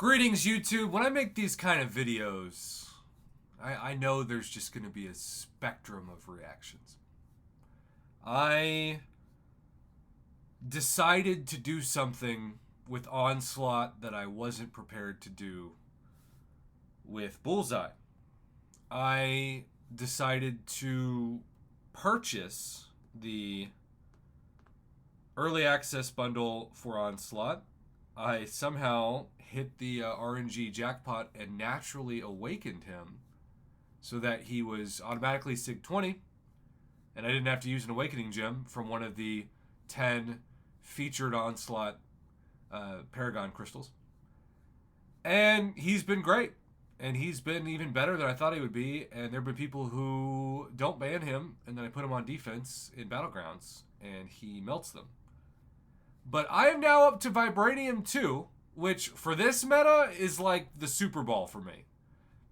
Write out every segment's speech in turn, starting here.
Greetings, YouTube. When I make these kind of videos, I know there's just going to be a spectrum of reactions. I decided to do something with Onslaught that I wasn't prepared to do with Bullseye. I decided to purchase the early access bundle for Onslaught. I somehow hit the RNG jackpot and naturally awakened him so that he was automatically SIG 20, and I didn't have to use an awakening gem from one of the 10 featured Onslaught Paragon crystals. And he's been great, and he's been even better than I thought he would be, and there have been people who don't ban him, and then I put him on defense in Battlegrounds, and he melts them. But I am now up to Vibranium 2, which for this meta is like the Super Bowl for me.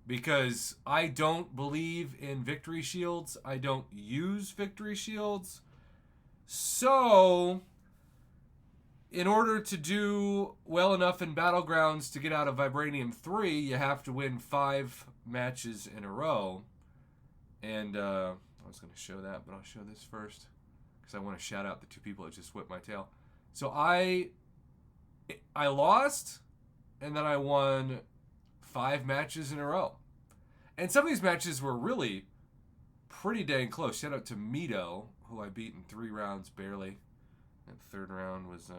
Because I don't believe in victory shields. I don't use victory shields. So, in order to do well enough in Battlegrounds to get out of Vibranium 3, you have to win 5 matches in a row. And I was going to show that, but I'll show this first. Because I want to shout out the 2 people that just whipped my tail. So I lost, and then I won 5 matches in a row. And some of these matches were really pretty dang close. Shout out to Mito, who I beat in 3 rounds barely. And the 3rd round was,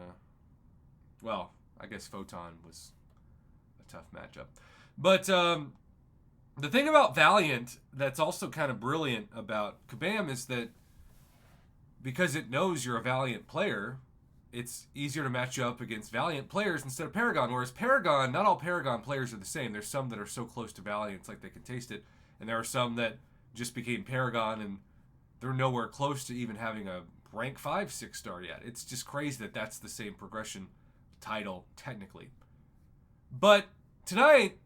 well, I guess Photon was a tough matchup. But the thing about Valiant that's also kind of brilliant about Kabam is that because it knows you're a Valiant player, it's easier to match you up against Valiant players instead of Paragon. Whereas Paragon, not all Paragon players are the same. There's some that are so close to Valiant, it's like they can taste it. And there are some that just became Paragon and they're nowhere close to even having a rank 5 6-star yet. It's just crazy that that's the same progression title, technically. But tonight,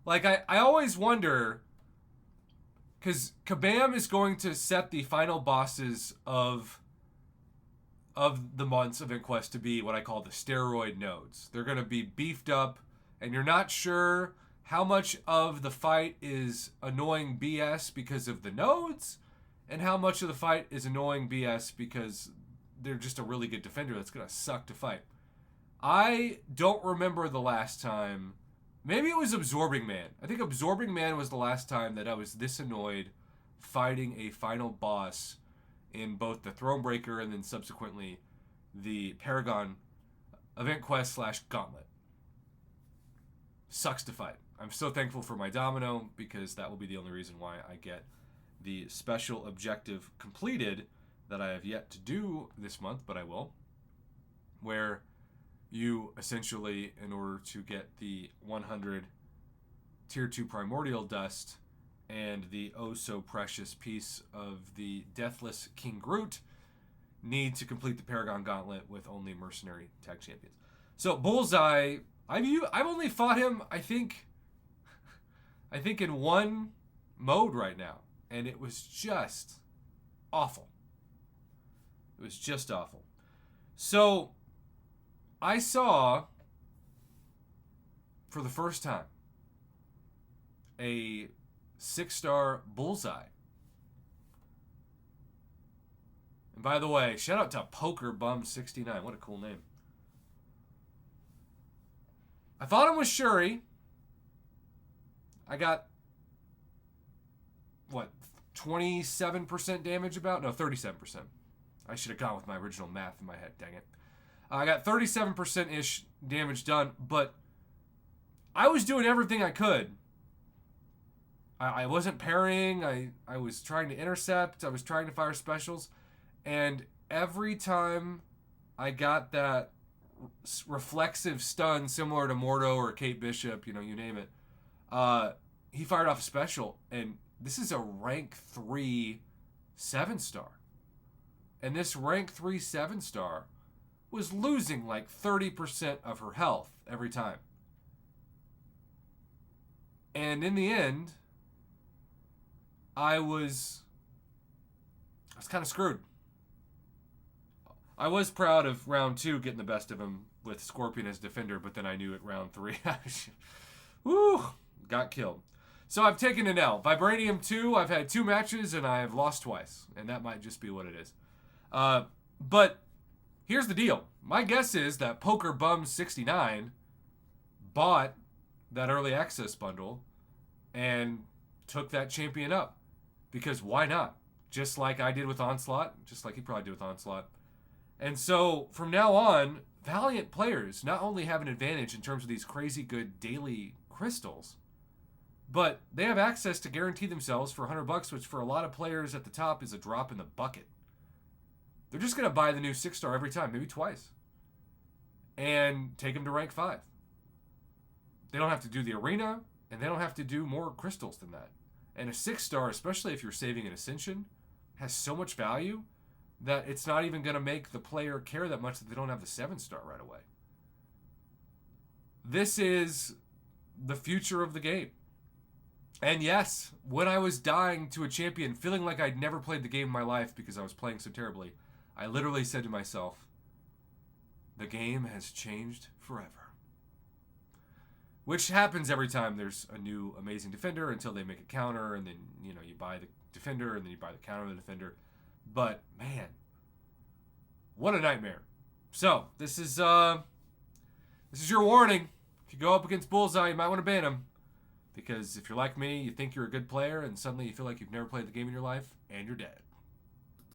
like I always wonder, because Kabam is going to set the final bosses of the month's event quest to be what I call the steroid nodes. They're going to be beefed up, and you're not sure how much of the fight is annoying BS because of the nodes, and how much of the fight is annoying BS because they're just a really good defender that's going to suck to fight. I don't remember the last time. Maybe it was Absorbing Man. I think Absorbing Man was the last time that I was this annoyed fighting a final boss in both the Thronebreaker and then subsequently the Paragon event quest / gauntlet. Sucks to fight. I'm so thankful for my Domino because that will be the only reason why I get the special objective completed that I have yet to do this month, but I will. Where you essentially, in order to get the 100 Tier 2 Primordial Dust and the oh so precious piece of the Deathless King Groot, need to complete the Paragon Gauntlet with only Mercenary Tag Champions. So Bullseye, I've only fought him, I think in one mode right now, and it was just awful. It was just awful. So I saw, for the first time, a 6-star Bullseye. And by the way, shout out to Poker Bum 69. What a cool name. I fought him with Shuri. I got, 27% damage about? No, 37%. I should have gone with my original math in my head, dang it. I got 37%-ish damage done, but I was doing everything I could. I wasn't parrying. I was trying to intercept. I was trying to fire specials. And every time I got that reflexive stun similar to Mordo or Kate Bishop, you name it, he fired off a special. And this is a rank 3 7-star. And this rank 3 7-star was losing like 30% of her health every time. And in the end, I was kind of screwed. I was proud of round 2 getting the best of him with Scorpion as defender, but then I knew at round 3, woo, got killed. So I've taken an L. Vibranium 2, I've had 2 matches, and I've lost twice. And that might just be what it is. But here's the deal. My guess is that Poker Bum 69 bought that early access bundle and took that champion up. Because why not? Just like I did with Onslaught. Just like he probably did with Onslaught. And so from now on, Valiant players not only have an advantage in terms of these crazy good daily crystals, but they have access to guarantee themselves for $100, which for a lot of players at the top is a drop in the bucket. They're just going to buy the new 6-star every time, maybe twice, and take them to rank 5. They don't have to do the arena, and they don't have to do more crystals than that. And a 6-star, especially if you're saving an Ascension, has so much value that it's not even going to make the player care that much that they don't have the 7-star right away. This is the future of the game. And yes, when I was dying to a champion, feeling like I'd never played the game in my life because I was playing so terribly, I literally said to myself, the game has changed forever. Which happens every time there's a new amazing defender until they make a counter, and then, you know, you buy the defender, and then you buy the counter of the defender. But, man, what a nightmare. So, this is your warning. If you go up against Bullseye, you might want to ban him. Because if you're like me, you think you're a good player, and suddenly you feel like you've never played the game in your life, and you're dead.